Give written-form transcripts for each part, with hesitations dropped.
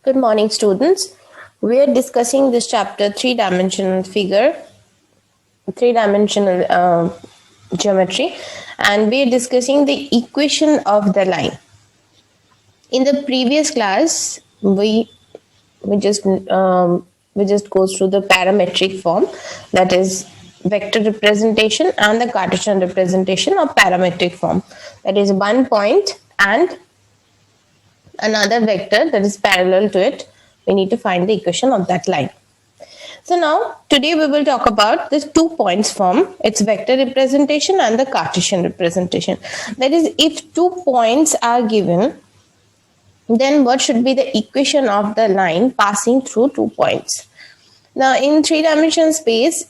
Good morning, students. We are discussing this chapter three-dimensional geometry, and we are discussing the equation of the line. In the previous class, we just goes through the parametric form, that is vector representation, and the Cartesian representation of parametric form, that is one point and another vector that is parallel to it. We need to find the equation of that line. So now today we will talk about this 2 points form, its vector representation and the Cartesian representation. That is, if 2 points are given, then what should be the equation of the line passing through 2 points? Now in 3-dimensional space,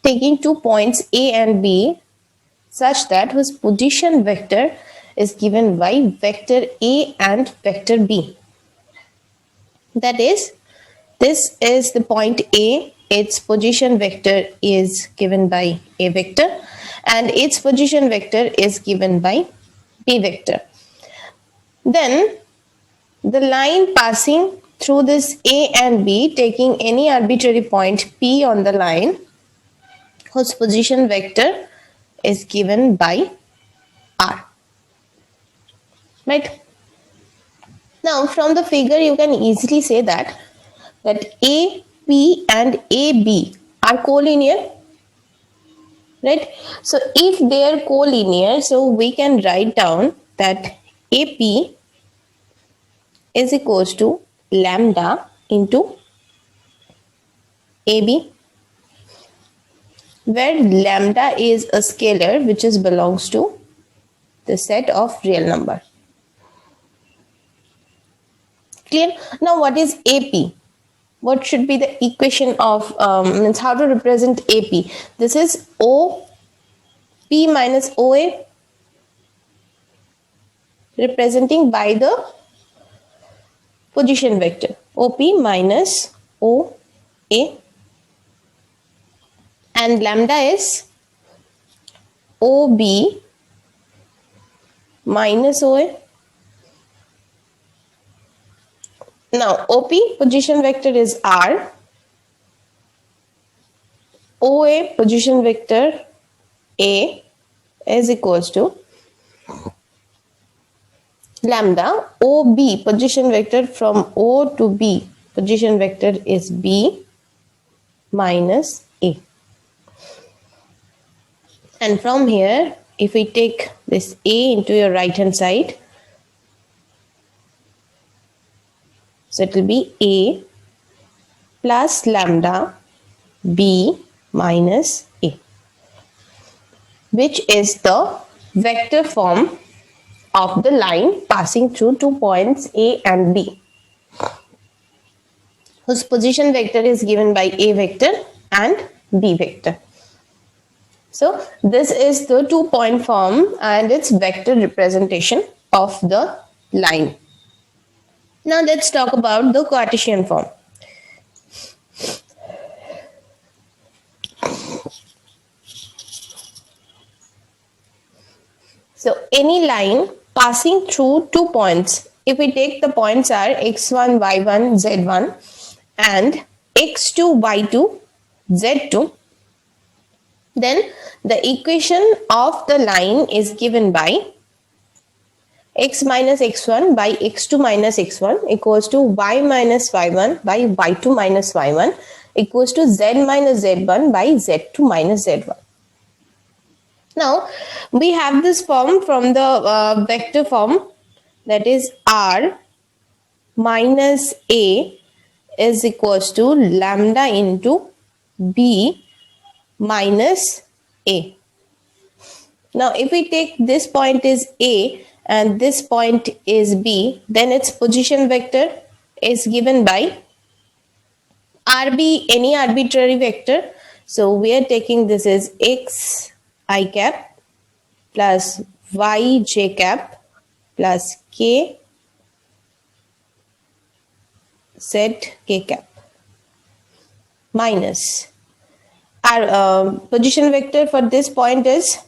taking 2 points A and B such that whose position vector is given by vector A and vector B. That is, this is the point A, its position vector is given by A vector and its position vector is given by B vector. Then the line passing through this A and B, taking any arbitrary point P on the line, whose position vector is given by R. Right? Now from the figure you can easily say that AP and AB are collinear, right? So if they are collinear, so we can write down that AP is equals to lambda into AB, where lambda is a scalar which belongs to the set of real number. Clear? Now what is AP? What should be the equation of, means how to represent AP? This is OP minus OA, representing by the position vector OP minus OA, and lambda is OB minus OA. Now OP position vector is R, OA position vector A is equals to lambda, OB position vector from O to B position vector is B minus A. And from here, if we take this A into your right hand side, so it will be A plus lambda B minus A, which is the vector form of the line passing through 2 points A and B, whose position vector is given by A vector and B vector. So this is the 2-point form and its vector representation of the line. Now let's talk about the Cartesian form. So any line passing through 2 points, if we take the points are x1, y1, z1 and x2, y2, z2, then the equation of the line is given by x minus x1 by x2 minus x1 equals to y minus y1 by y2 minus y1 equals to z minus z1 by z2 minus z1. Now we have this form from the vector form, that is R minus A is equals to lambda into B minus A. Now if we take this point is A and this point is B, then its position vector is given by RB, any arbitrary vector. So we are taking this is x I cap plus y j cap plus k z k cap minus our position vector for this point is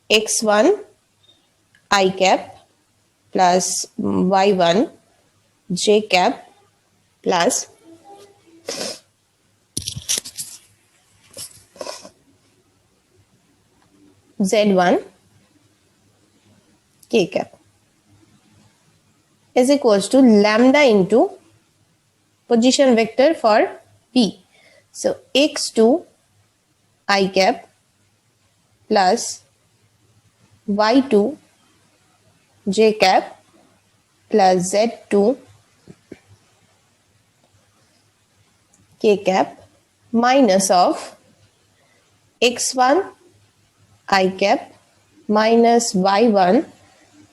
x1 I cap plus y1 j cap plus Z1 k cap is equals to lambda into position vector for P. So x2 I cap plus y2 j cap plus z2 k cap minus of x1 I cap minus y1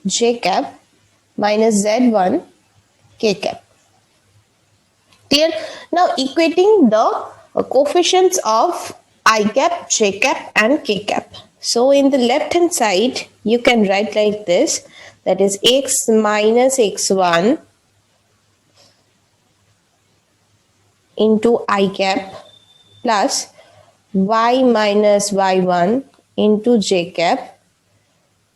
j cap minus z1 k cap. Clear? Now equating the coefficients of I cap, j cap and k cap. So in the left hand side you can write like this, that is x minus x1 into I cap plus y minus y1 into j cap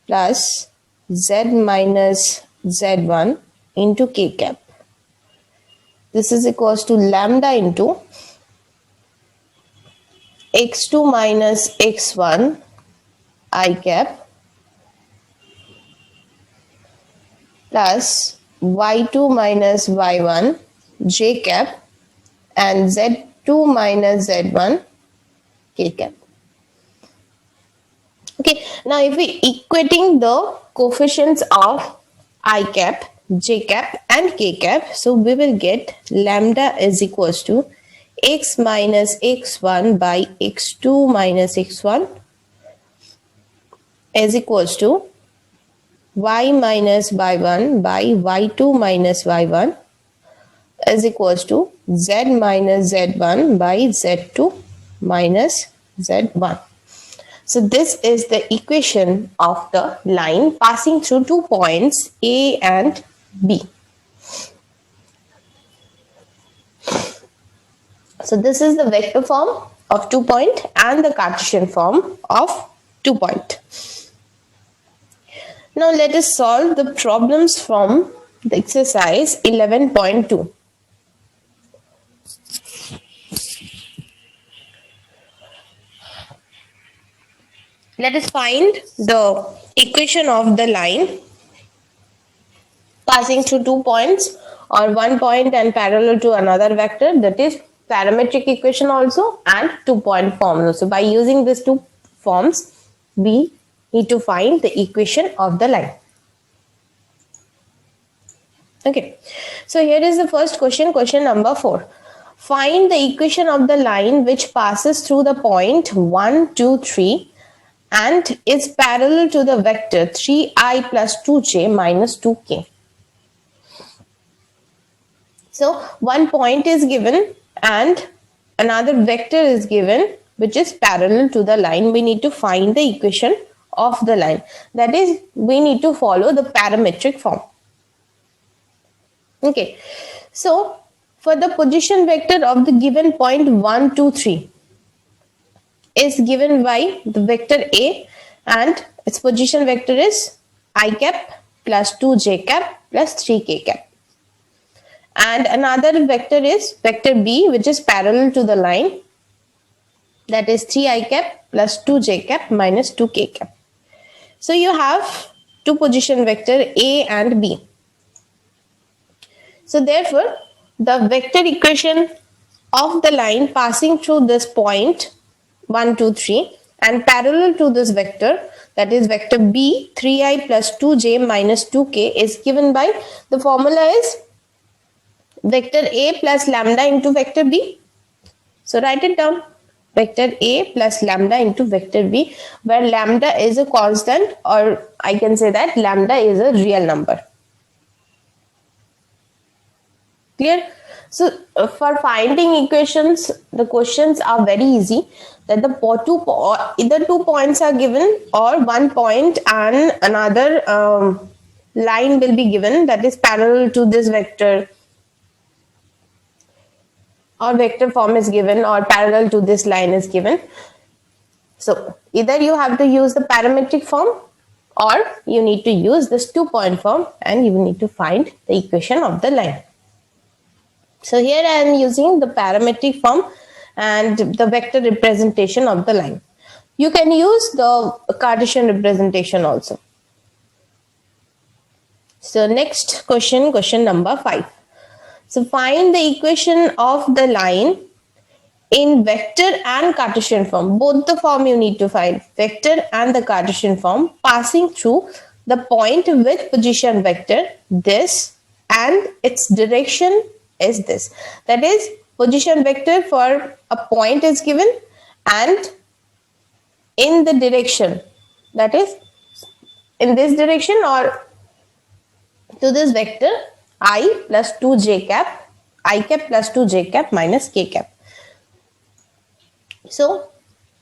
plus z minus z1 into k cap. This is equals to lambda into x2 minus x1 I cap plus y2 minus y1 j cap and z2 minus z1 k cap. Okay, now if we equating the coefficients of I cap, j cap and k cap, so we will get lambda is equals to x minus x1 by x2 minus x1 is equals to y minus y1 by y2 minus y1 is equals to z minus z1 by z2 minus z1. So this is the equation of the line passing through 2 points A and B. So this is the vector form of 2 point and the Cartesian form of 2 point. Now let us solve the problems from the exercise 11.2. Let us find the equation of the line passing through 2 points or 1 point and parallel to another vector, that is parametric equation also and 2-point form also. By using these 2 forms, we need to find the equation of the line. Okay, so here is the first question, question number 4. Find the equation of the line which passes through the point 1, 2, 3 and is parallel to the vector 3i plus 2j minus 2k. So one point is given and another vector is given which is parallel to the line. We need to find the equation of the line. That is, we need to follow the parametric form. Okay, so for the position vector of the given point 1, 2, 3 is given by the vector A and its position vector is I cap plus 2j cap plus 3k cap. And another vector is vector B which is parallel to the line, that is 3i cap plus 2j cap minus 2k cap. So you have 2 position vector A and B. So therefore the vector equation of the line passing through this point 1, 2, 3 and parallel to this vector, that is vector B 3i plus 2j minus 2k, is given by the formula is vector A plus lambda into vector B. So write it down, vector A plus lambda into vector B, where lambda is a constant, or I can say that lambda is a real number. Clear? So for finding equations, the questions are very easy. That either 2 points are given or 1 point and another line will be given that is parallel to this vector, or vector form is given or parallel to this line is given. So either you have to use the parametric form or you need to use this 2-point form and you need to find the equation of the line. So here I am using the parametric form and the vector representation of the line. You can use the Cartesian representation also. So next question, question number 5. So find the equation of the line in vector and Cartesian form. Both the form you need to find, vector and the Cartesian form, passing through the point with position vector this and its direction is this. That is, position vector for a point is given and in the direction, that is in this direction or to this vector I plus 2j cap, I cap plus 2j cap minus k cap. So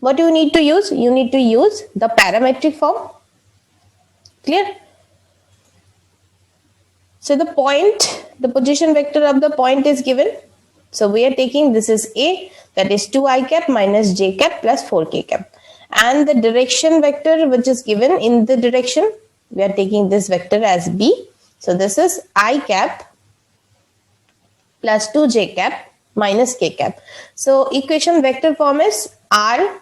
what you need to use? You need to use the parametric form. Clear? So the point, the position vector of the point is given. So we are taking, this is A, that is 2i cap minus j cap plus 4k cap. And the direction vector which is given in the direction, we are taking this vector as B. So this is I cap plus 2j cap minus k cap. So equation vector form is R,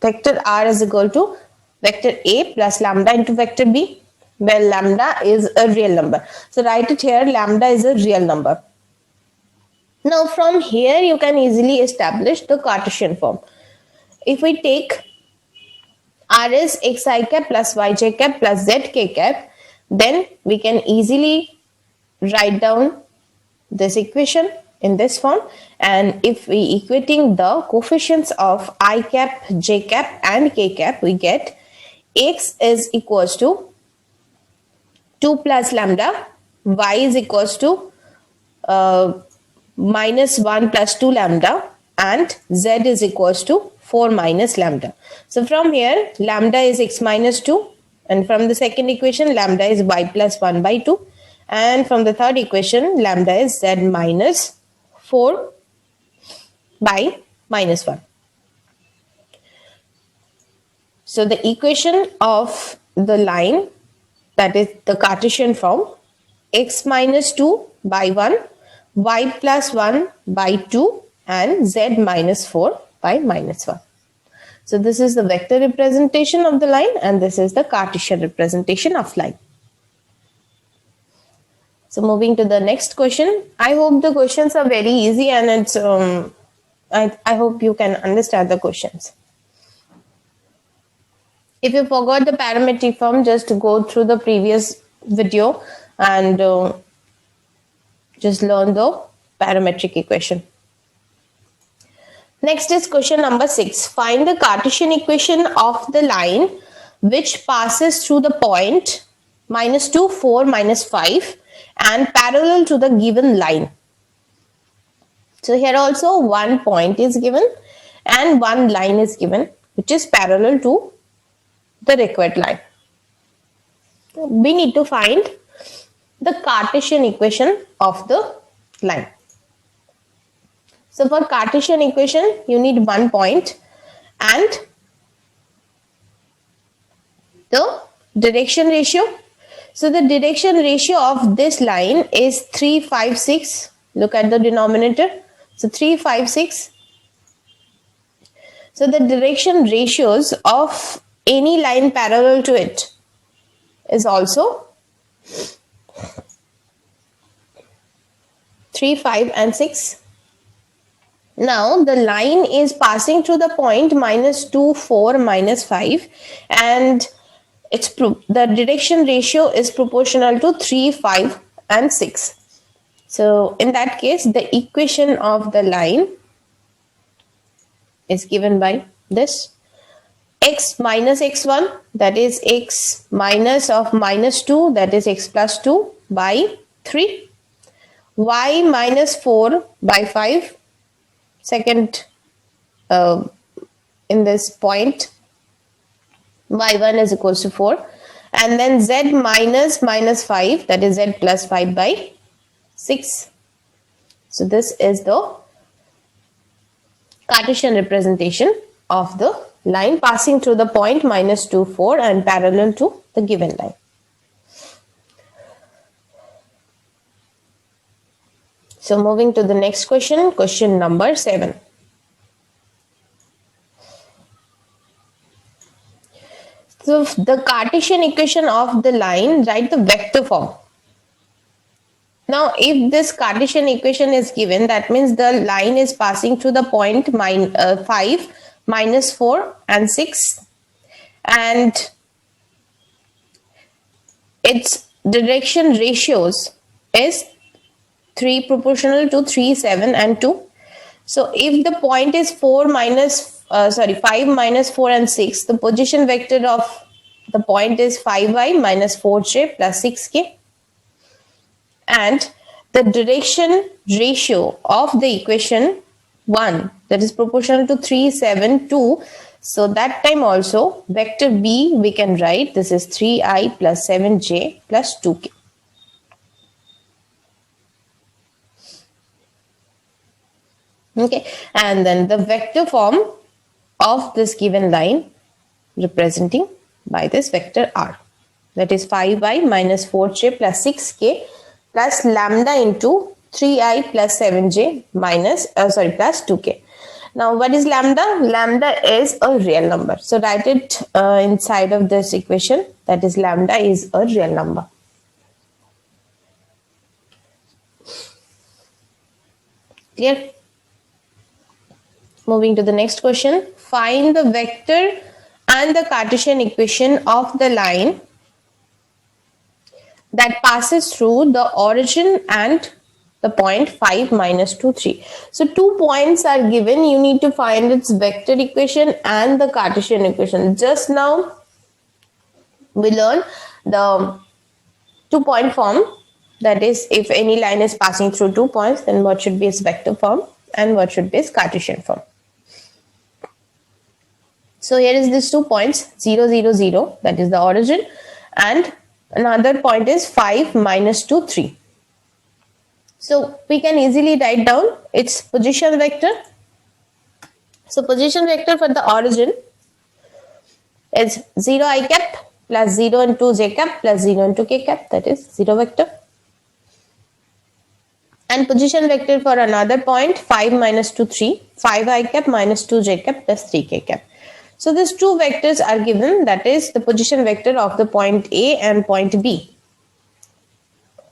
vector R is equal to vector A plus lambda into vector B, where lambda is a real number. So write it here, lambda is a real number. Now from here you can easily establish the Cartesian form. If we take R is xi cap plus yj cap plus zk cap, then we can easily write down this equation in this form, and if we equating the coefficients of I cap, j cap and k cap, we get x is equals to 2 plus lambda, y is equals to minus 1 plus 2 lambda, and z is equals to 4 minus lambda. So from here lambda is x minus 2, and from the second equation lambda is y plus 1 by 2, and from the third equation lambda is z minus 4 by minus 1. So the equation of the line, that is the Cartesian form, x minus 2 by 1, y plus 1 by 2 and z minus 4 by minus 1. So this is the vector representation of the line and this is the Cartesian representation of line. So moving to the next question. I hope the questions are very easy and it's I hope you can understand the questions. If you forgot the parametric form, just go through the previous video and just learn the parametric equation. Next is question number 6. Find the Cartesian equation of the line which passes through the point minus 2, 4, minus 5 and parallel to the given line. So here also one point is given and one line is given which is parallel to the required line. We need to find the Cartesian equation of the line. So for Cartesian equation, you need 1 point and the direction ratio. So the direction ratio of this line is 3, 5, 6. Look at the denominator. So 3, 5, 6. So the direction ratios of any line parallel to it is also 3, 5 and 6. Now the line is passing through the point minus 2, 4, minus 5 and the direction ratio is proportional to 3, 5 and 6. So in that case the equation of the line is given by this: x minus x1, that is x minus of minus 2, that is x plus 2 by 3, y minus 4 by 5, second in this point y1 is equals to 4, and then z minus minus 5, that is z plus 5 by 6. So this is the Cartesian representation of the line passing through the point minus 2, 4 and parallel to the given line. So moving to the next question, question number 7. So the Cartesian equation of the line, write the vector form. Now, if this Cartesian equation is given, that means the line is passing through the point 5, minus 4 and 6, and its direction ratios is 3 proportional to 3, 7 and 2. So if the point is 5 minus 4 and 6, the position vector of the point is 5y minus 4j plus 6k. And the direction ratio of the equation 1, that is proportional to 3, 7, 2. So that time also vector b we can write, this is 3i plus 7j plus 2k. Okay, and then the vector form of this given line representing by this vector r, that is 5y minus 4j plus 6k plus lambda into 3i plus 7j plus 2k. Now what is lambda? Lambda is a real number. So write it inside of this equation, that is lambda is a real number. Clear? Moving to the next question. Find the vector and the Cartesian equation of the line that passes through the origin and the point 5, minus 2, 3. So 2 points are given. You need to find its vector equation and the Cartesian equation. Just now we learned the 2-point form. That is, if any line is passing through 2 points, then what should be its vector form and what should be its Cartesian form. So here is these 2 points, 0, 0, 0, that is the origin, and another point is 5, minus 2, 3. So we can easily write down its position vector. So position vector for the origin is 0 I cap plus 0 into j cap plus 0 into k cap, that is 0 vector. And position vector for another point 5, minus 2, 3, 5 I cap minus 2 j cap plus 3 k cap. So these 2 vectors are given, that is the position vector of the point A and point B.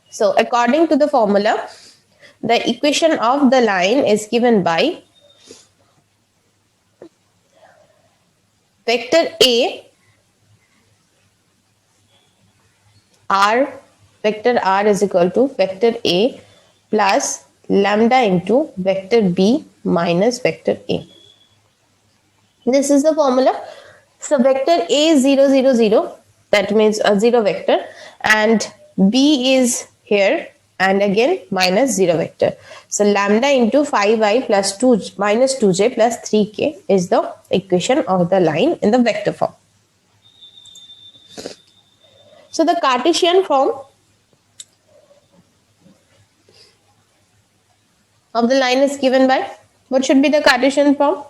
So according to the formula, the equation of the line is given by vector A r, vector r is equal to vector A plus lambda into vector B minus vector A. This is the formula. So vector A is 0, 0, 0, that means a 0 vector, and B is here and again minus 0 vector. So lambda into 5i plus 2 minus 2j plus 3k is the equation of the line in the vector form. So the Cartesian form of the line is given by, what should be the Cartesian form?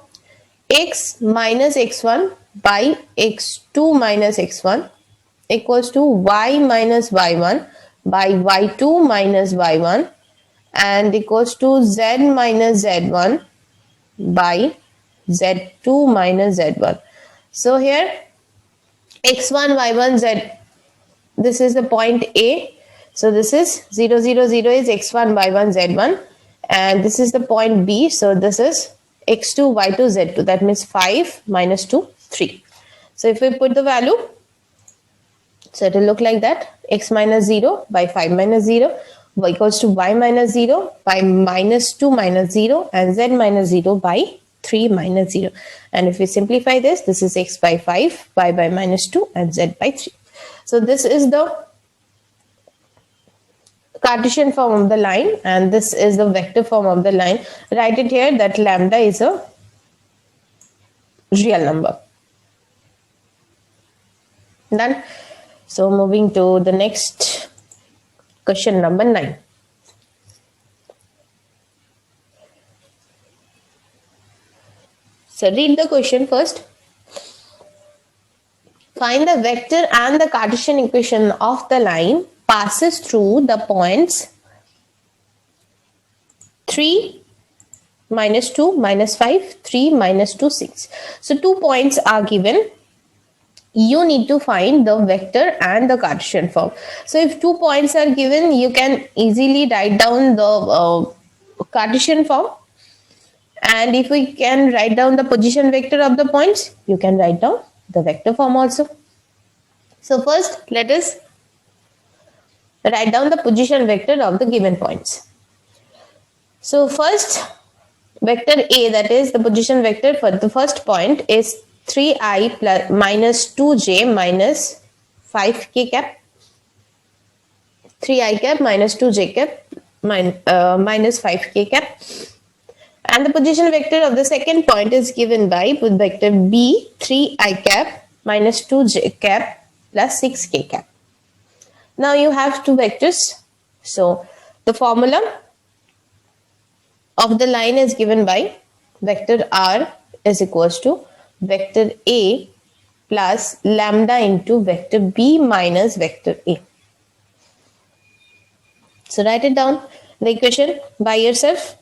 X minus x1 by x2 minus x1 equals to y minus y1 by y2 minus y1 and equals to z minus z1 by z2 minus z1. So here x1, y1, z, this is the point A. So this is 0, 0, 0 is x1, y1, z1, and this is the point B. So this is x2, y2, z2, that means 5 minus 2, 3. So if we put the value, so it will look like that, x minus 0 by 5 minus 0 equals to y minus 0 by minus 2 minus 0 and z minus 0 by 3 minus 0. And if we simplify this, this is x by 5, y by minus 2 and z by 3. So this is the Cartesian form of the line and this is the vector form of the line. Write it here that lambda is a real number. Done. So moving to the next question number 9. So read the question first. Find the vector and the Cartesian equation of the line passes through the points 3 minus 2 minus 5, 3 minus 2, 6. So 2 points are given. You need to find the vector and the Cartesian form. So if 2 points are given, you can easily write down the Cartesian form. And if we can write down the position vector of the points, you can write down the vector form also. So first, let us write down the position vector of the given points. So first, vector A, that is the position vector for the first point, is 3i plus minus 2j minus 5k cap. 3i cap minus 2j cap minus 5k cap. And the position vector of the second point is given by with vector B, 3i cap minus 2j cap plus 6k cap. Now you have two vectors. So the formula of the line is given by vector R is equals to vector A plus lambda into vector B minus vector A. So write it down, the equation by yourself,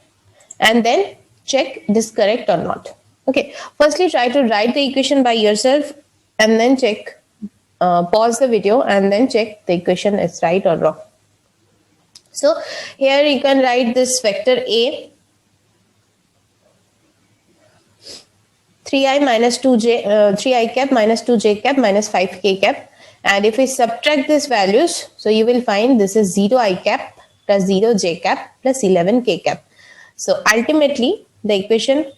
and then check it is correct or not. Okay, firstly try to write the equation by yourself and then check, pause the video and then check the equation is right or wrong. So here you can write this vector A, 3i minus 2j, 3i cap minus 2j cap minus 5k cap, and if we subtract these values, so you will find this is 0i cap plus 0j cap plus 11k cap. So ultimately the equation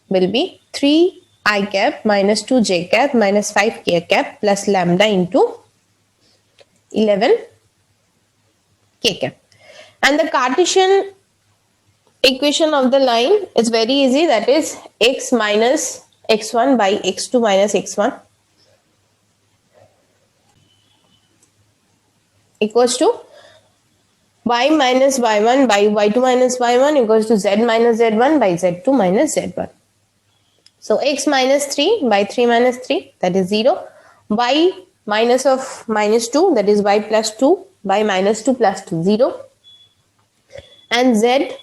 will be 3i cap minus 2j cap minus 5k cap plus lambda into 11k cap. And the Cartesian equation of the line is very easy, that is x minus x1 by x2 minus x1 equals to y minus y1 by y2 minus y1 equals to z minus z1 by z2 minus z1. So x minus 3 by 3 minus 3, that is 0. Y minus of minus 2, that is y plus 2 by minus 2 plus 2, 0. And z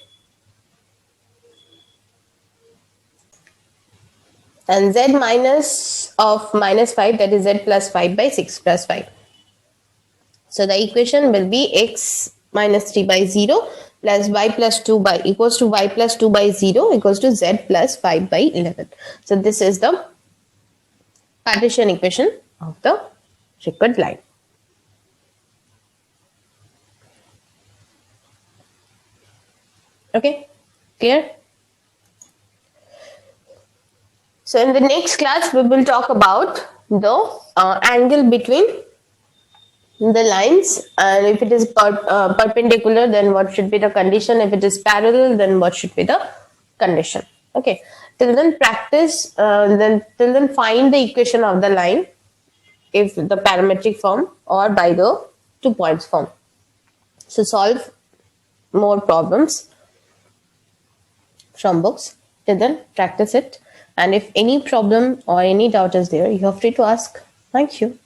minus of minus 5, that is z plus 5 by 6 plus 5. So the equation will be x minus 3 by 0 plus y plus 2 by equals to y plus 2 by 0 equals to z plus 5 by 11. So this is the Cartesian equation of the required line. Okay, clear? So in the next class, we will talk about the angle between the lines, and if it is perpendicular, then what should be the condition. If it is parallel, then what should be the condition. Okay, till then practice, till then find the equation of the line, if the parametric form or by the 2 points form. So solve more problems from books. Till then practice it, and if any problem or any doubt is there, you are free to ask. Thank you.